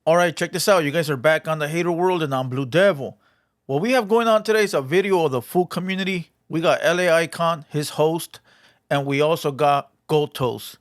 All right, check this out. You guys are back on the Hater World, and I'm Blue Devil. What we have going on today is a video of the full community. We got LA Icon, his host, and we also got Gotos.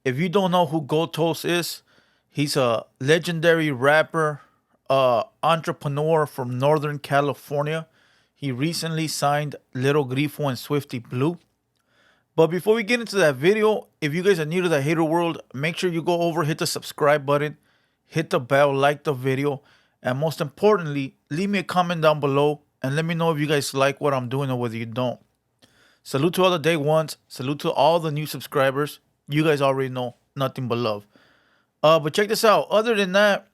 If you don't know who Gotos is, he's a legendary rapper, entrepreneur from Northern California. He recently signed Little Grifo and Swifty Blue. But before we get into that video, if you guys are new to the Hater World, make sure you go over, hit the subscribe button, hit the bell, like the video, and most importantly, leave me a comment down below and let me know if you guys like what I'm doing or whether you don't. Salute to all the day ones. Salute to all the new subscribers. You guys already know nothing but love. But check this out. Other than that,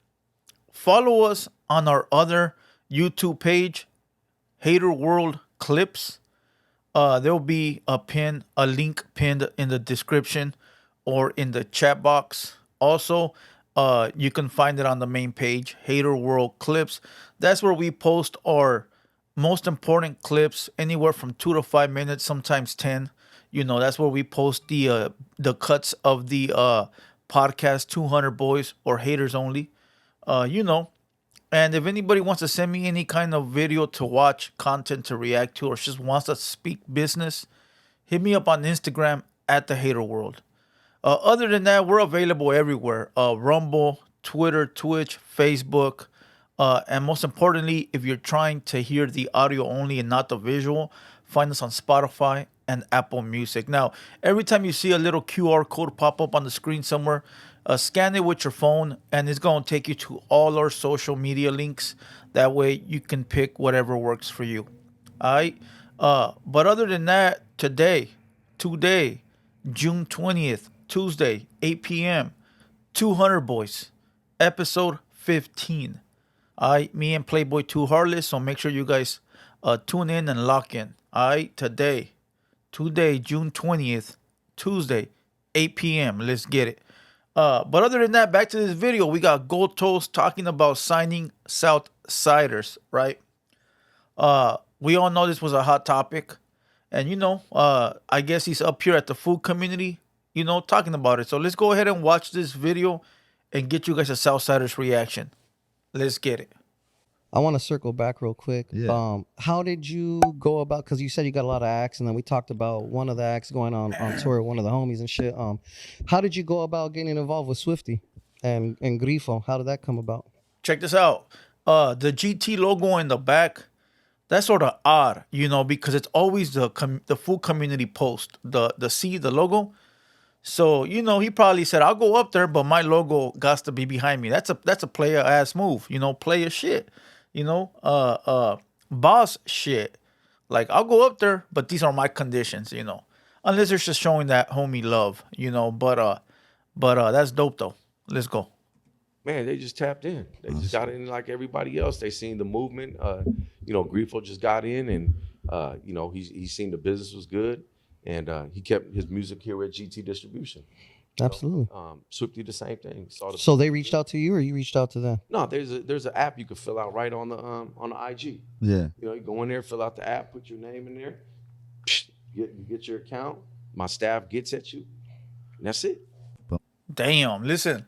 follow us on our other YouTube page, Hater World Clips. There'll be a link pinned in the description or in the chat box. Also, you can find it on the main page, Hater World Clips. That's where we post our most important clips, anywhere from 2 to 5 minutes, sometimes 10. That's where we post the cuts of the podcast 200 Boys or Haters Only. Uh, you know, and if anybody wants to send me any kind of video to watch, content to react to, or just wants to speak business, hit me up on Instagram at the Hater World. Other than that, we're available everywhere: Rumble, Twitter, Twitch, Facebook, and most importantly, if you're trying to hear the audio only and not the visual, find us on Spotify and Apple Music. Now, every time you see a little QR code pop up on the screen somewhere, scan it with your phone, and it's going to take you to all our social media links. That way, you can pick whatever works for you. All right. But other than that, today, June 20th, Tuesday, 8 p.m., 200 Boys, episode 15. Me and Playboy 2 Heartless, so make sure you guys tune in and lock in. Today, June 20th, Tuesday, 8 p.m. Let's get it. But other than that, back to this video, we got Gold Toast talking about signing Southsiders, right? We all know this was a hot topic. And, I guess he's up here at the food community, talking about it. So let's go ahead and watch this video and get you guys a Southsiders reaction. Let's get it. I want to circle back real quick. Yeah. How did you go about? Because you said you got a lot of acts, and then we talked about one of the acts going on tour, one of the homies and shit. How did you go about getting involved with Swifty and Grifo? How did that come about? Check this out. The GT logo in the back, that's sort of odd, because it's always the food community post, the logo. So, he probably said, I'll go up there, but my logo got to be behind me. That's a player ass move, player shit, boss shit. Like, I'll go up there, but these are my conditions, unless it's just showing that homie love, but that's dope though. Let's go. Man, they just tapped in. They just got in like everybody else. They seen the movement. Grifo just got in, and he seen the business was good, and he kept his music here at GT Distribution. Absolutely. Swifty the same thing. So they reached out to you, or you reached out to them? No, there's an app you can fill out right on the IG. Yeah. You go in there, fill out the app, put your name in there, you get your account. My staff gets at you, and that's it. Damn, listen.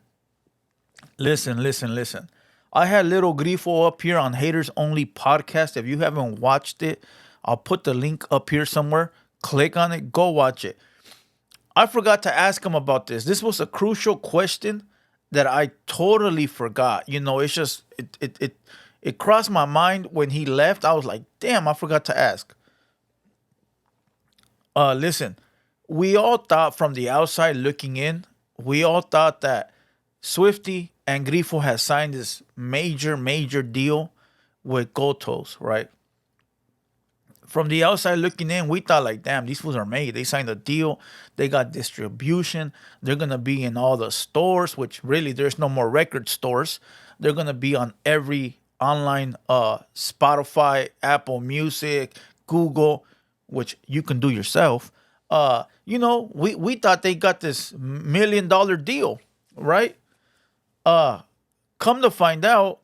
I had Little Grifo up here on Haters Only podcast. If you haven't watched it, I'll put the link up here somewhere. Click on it, go watch it. I forgot to ask him about this. This was a crucial question that I totally forgot. It's just it crossed my mind when he left. I was like, damn, I forgot to ask. Listen, we all thought from the outside looking in, we all thought that Swifty and Grifo had signed this major deal with Gotos, right? From the outside looking in, we thought like, damn, these fools are made. They signed a deal. They got distribution. They're going to be in all the stores, which really there's no more record stores. They're going to be on every online Spotify, Apple Music, Google, which you can do yourself. We thought they got this $1 million deal, right? Come to find out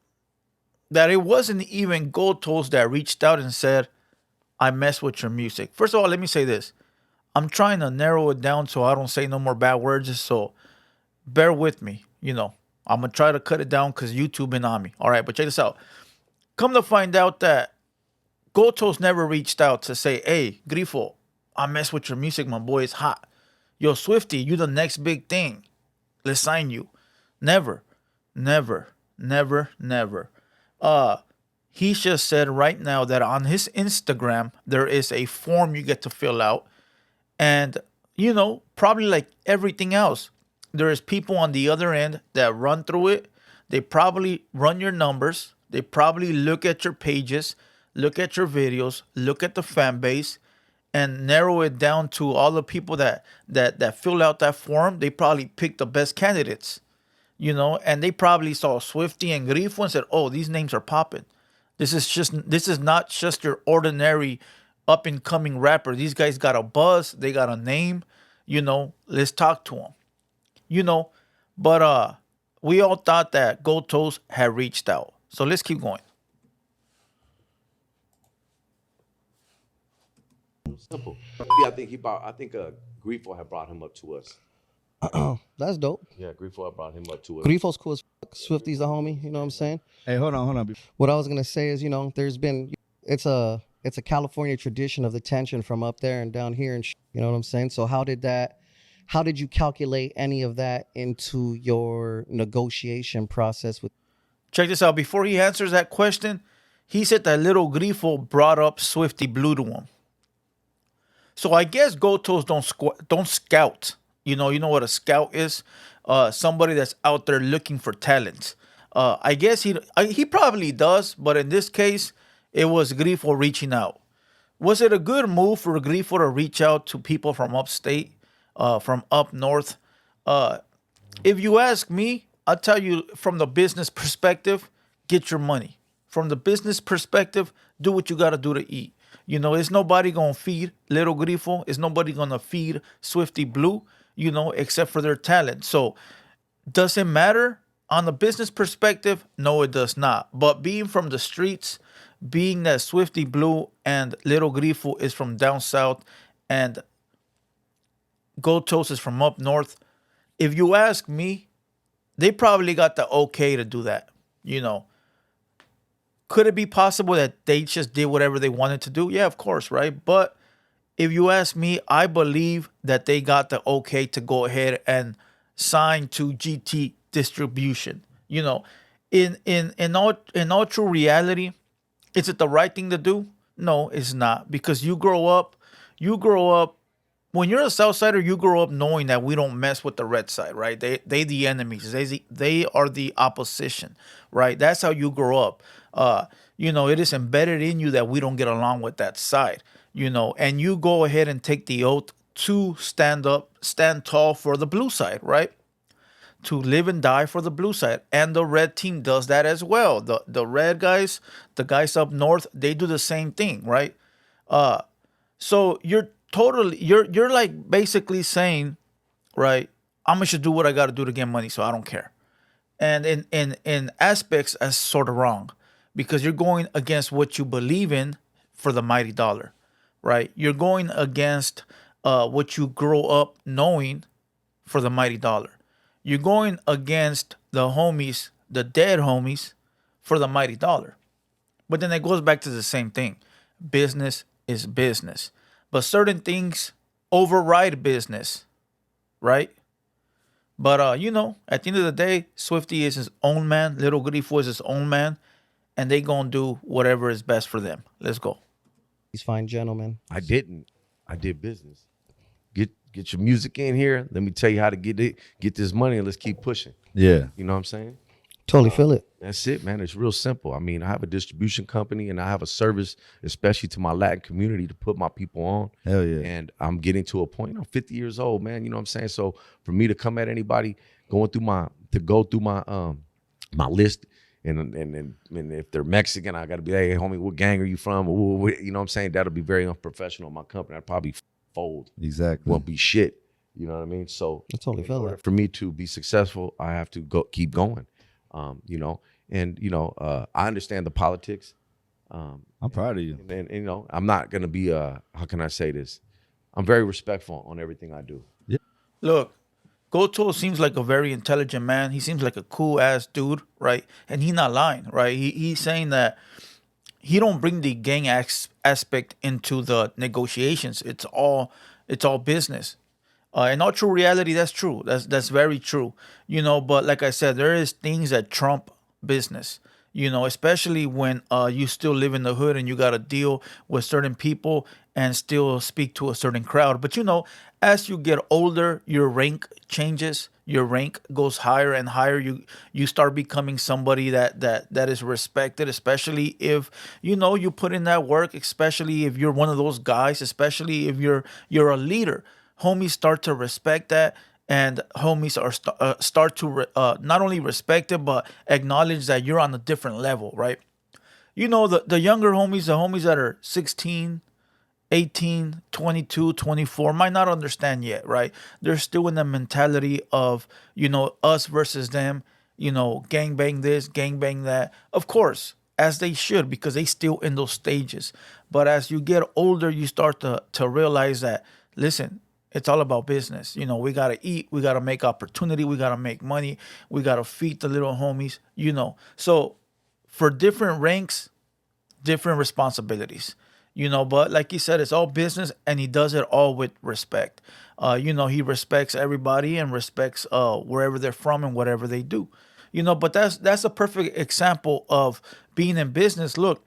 that it wasn't even Gotos that reached out and said, I mess with your music. First of all, let me say this. I'm trying to narrow it down so I don't say no more bad words, so bear with me, I'm gonna try to cut it down because YouTube been on me. All right, but check this out. Come to find out that Gotos never reached out to say, "Hey, Grifo, I mess with your music. My boy is hot. Yo, Swifty, you the next big thing. Let's sign you." Never, never, never, never. He just said right now that on his Instagram there is a form you get to fill out, and probably like everything else, there is people on the other end that run through it. They probably run your numbers. They probably look at your pages, look at your videos, look at the fan base, and narrow it down to all the people that fill out that form. They probably pick the best candidates, and they probably saw Swifty and Grifo and said, "Oh, these names are popping. This is not just your ordinary up and coming rapper. These guys got a buzz. They got a name. Let's talk to them." But we all thought that Gotos had reached out. So let's keep going. Simple. Yeah, I think Grifo had brought him up to us. That's dope. Yeah, Grifo had brought him up to us. Grifo's cool as fuck. Swifty's the homie. You know what I'm saying? Hey, hold on. What I was gonna say is, there's been it's a California tradition of the tension from up there and down here, and you know what I'm saying. So how did you calculate any of that into your negotiation process with? Check this out. Before he answers that question, he said that little Grifo brought up Swifty Blue to him. So I guess Gotos don't scout. You know what a scout is? Somebody that's out there looking for talent. I guess he probably does, but in this case, it was Grifo reaching out. Was it a good move for Grifo to reach out to people from upstate, from up north? If you ask me, I'll tell you from the business perspective, get your money. From the business perspective, do what you got to do to eat. It's nobody going to feed little Grifo. It's nobody going to feed Swifty Blue, except for their talent. So does it matter on the business perspective? No, it does not. But being from the streets, being that Swifty Blue and little Grifo is from down south and Gotos is from up north, if you ask me, they probably got the okay to do that. Could it be possible that they just did whatever they wanted to do? Yeah, of course, right? But if you ask me, I believe that they got the okay to go ahead and sign to GT Distribution. In all true reality, is it the right thing to do? No, it's not. Because you grow up, when you're a Southsider, you grow up knowing that we don't mess with the red side, right? They the enemies. They are the opposition, right? That's how you grow up. It is embedded in you that we don't get along with that side, and you go ahead and take the oath to stand tall for the blue side, right? To live and die for the blue side. And the red team does that as well. The red guys, the guys up north, they do the same thing, right? So you're like basically saying, right, I'm gonna should do what I gotta do to get money, so I don't care. And in aspects, that's sort of wrong, because you're going against what you believe in for the mighty dollar, right? You're going against what you grow up knowing for the mighty dollar. You're going against the homies, the dead homies, for the mighty dollar. But then it goes back to the same thing. Business is business. But certain things override business, right? But, at the end of the day, Swifty is his own man. Little Grifo is his own man. And they going to do whatever is best for them. Let's go. These fine gentlemen. I didn't. I did business. Get your music in here. Let me tell you how to get this money, and let's keep pushing. Yeah. You know what I'm saying? Totally feel it. That's it, man. It's real simple. I mean, I have a distribution company and I have a service, especially to my Latin community, to put my people on. Hell yeah. And I'm getting to a point, I'm 50 years old, man. You know what I'm saying? So for me to come at anybody go through my my list, and if they're Mexican, I got to be, hey, homie, what gang are you from? You know what I'm saying? That'll be very unprofessional in my company. I'd probably fold. Exactly. Won't be shit. You know what I mean? So I totally feel that. For me to be successful, I have to keep going. I understand the politics. I'm proud of you. And I'm not gonna be how can I say this? I'm very respectful on everything I do. Look, Goto seems like a very intelligent man. He seems like a cool ass dude, right? And he's not lying, right? He's saying that he don't bring the gang aspect into the negotiations. It's all business. In all true reality, that's true. That's very true. But like I said, there is things that trump business. Especially when you still live in the hood and you got to deal with certain people and still speak to a certain crowd. But as you get older, your rank changes. Your rank goes higher and higher. You start becoming somebody that is respected, especially if you put in that work. Especially if you're one of those guys. Especially if you're a leader. Homies start to respect that, and homies start to not only respect it but acknowledge that you're on a different level, right? The younger homies, the homies that are 16, 18, 22, 24 might not understand yet, right? They're still in the mentality of us versus them, gang bang this, gang bang that, of course, as they should, because they still in those stages. But as you get older, you start to realize that, listen, it's all about business. We got to eat. We got to make opportunity. We got to make money. We got to feed the little homies. So for different ranks, different responsibilities. But like he said, it's all business, and he does it all with respect. He respects everybody and respects wherever they're from and whatever they do. But that's a perfect example of being in business. Look,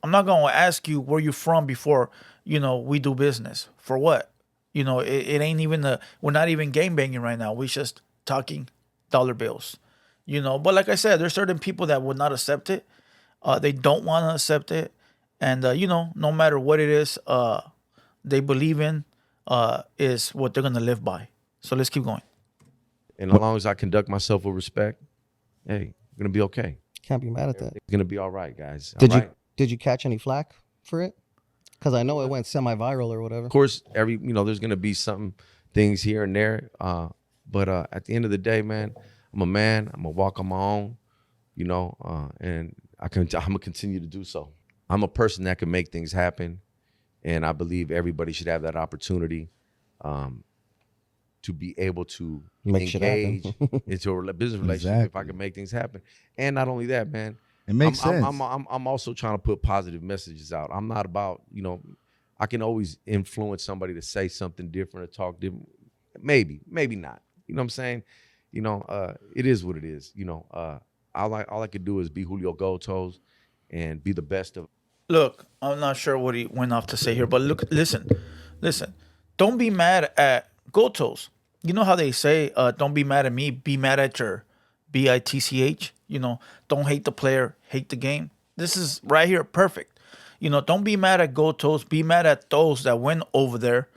I'm not going to ask you where you're from before, we do business. For what? It ain't even we're not even game banging right now. We're just talking dollar bills, But like I said, there's certain people that would not accept it. They don't want to accept it. And, no matter what it is they believe in is what they're going to live by. So let's keep going. And as long as I conduct myself with respect, hey, I'm going to be okay. Can't be mad at that. It's going to be all right, guys. Did you catch any flack for it? Because I know it went semi-viral or whatever. Of course, there's going to be some things here and there. But at the end of the day, man, I'm a man. I'm going to walk on my own, and I'm going to continue to do so. I'm a person that can make things happen. And I believe everybody should have that opportunity to be able to engage into a business relationship. Exactly. If I can make things happen. And not only that, man, it makes sense. I'm also trying to put positive messages out. I'm not about, I can always influence somebody to say something different or talk different. Maybe not. You know what I'm saying? It is what it is. All I could do is be Julio Gotos and be the best of. Look, I'm not sure what he went off to say here, but look, listen. Don't be mad at Gotos. You know how they say, don't be mad at me, be mad at your BITCH. Don't hate the player, hate the game. This is right here, perfect. Don't be mad at Gotos, be mad at those that went over there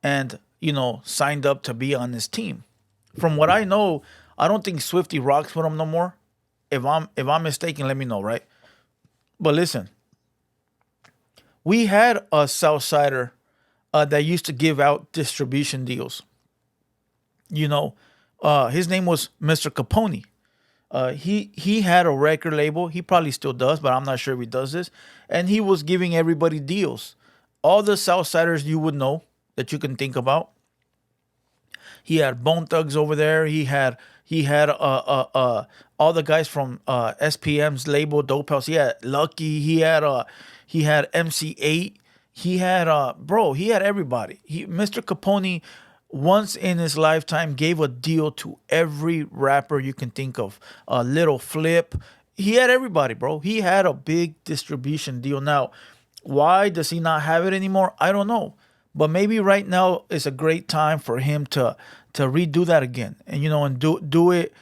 and, signed up to be on this team. From what I know, I don't think Swifty rocks with him no more. If I'm mistaken, let me know, right? But listen, we had a Southsider that used to give out distribution deals. His name was Mr. Capone. He had a record label. He probably still does, but I'm not sure if he does this. And he was giving everybody deals. All the Southsiders you would know that you can think about. He had Bone Thugs over there. He had all the guys from SPM's label, Dope House. He had Lucky. He had MC8. He had he had everybody. Mr. Capone once in his lifetime gave a deal to every rapper you can think of. Little Flip. He had everybody, bro. He had a big distribution deal. Now, why does he not have it anymore? I don't know. But maybe right now is a great time for him to redo that again, and and do it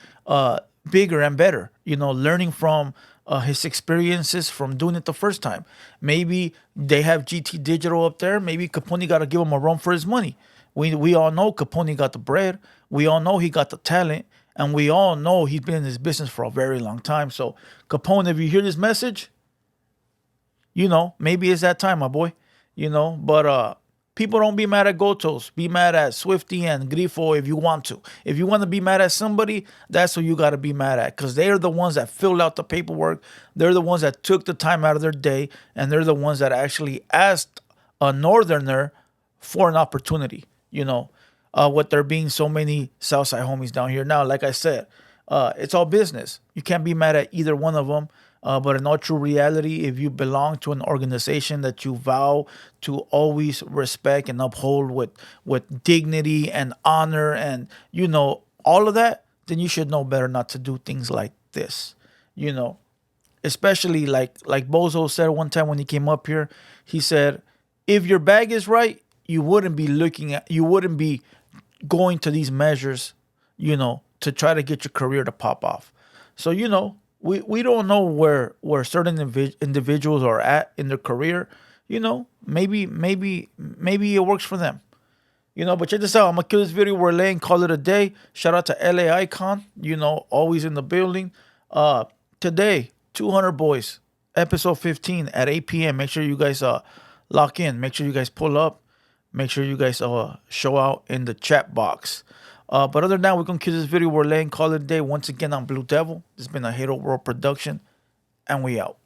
bigger and better. Learning from his experiences from doing it the first time. Maybe they have GT Digital up there. Maybe Capone got to give him a run for his money. We all know Capone got the bread. We all know he got the talent, and we all know he's been in this business for a very long time. So Capone, if you hear this message, maybe it's that time, my boy. But people don't be mad at Gotos. Be mad at Swifty and Grifo if you want to. If you want to be mad at somebody, that's who you got to be mad at, because they're the ones that filled out the paperwork. They're the ones that took the time out of their day, and they're the ones that actually asked a Northerner for an opportunity. with there being so many Southside homies down here. Now, like I said, it's all business. You can't be mad at either one of them. But in all true reality, if you belong to an organization that you vow to always respect and uphold with dignity and honor and, all of that, then you should know better not to do things like this. Especially like Bozo said one time when he came up here, he said, if your bag is right, you wouldn't be going to these measures, to try to get your career to pop off. So, we don't know where certain individuals are at in their career. Maybe it works for them. But check this out. I'm gonna kill this video. We're laying, call it a day. Shout out to LA Icon, always in the building. Today, 200 boys, episode 15 at 8 p.m. Make sure you guys lock in. Make sure you guys pull up. Make sure you guys show out in the chat box. But other than that, we're going to kill this video. We're laying, call it a day. Once again, I'm Blue Devil. This has been a TheHaterWorld production, and we out.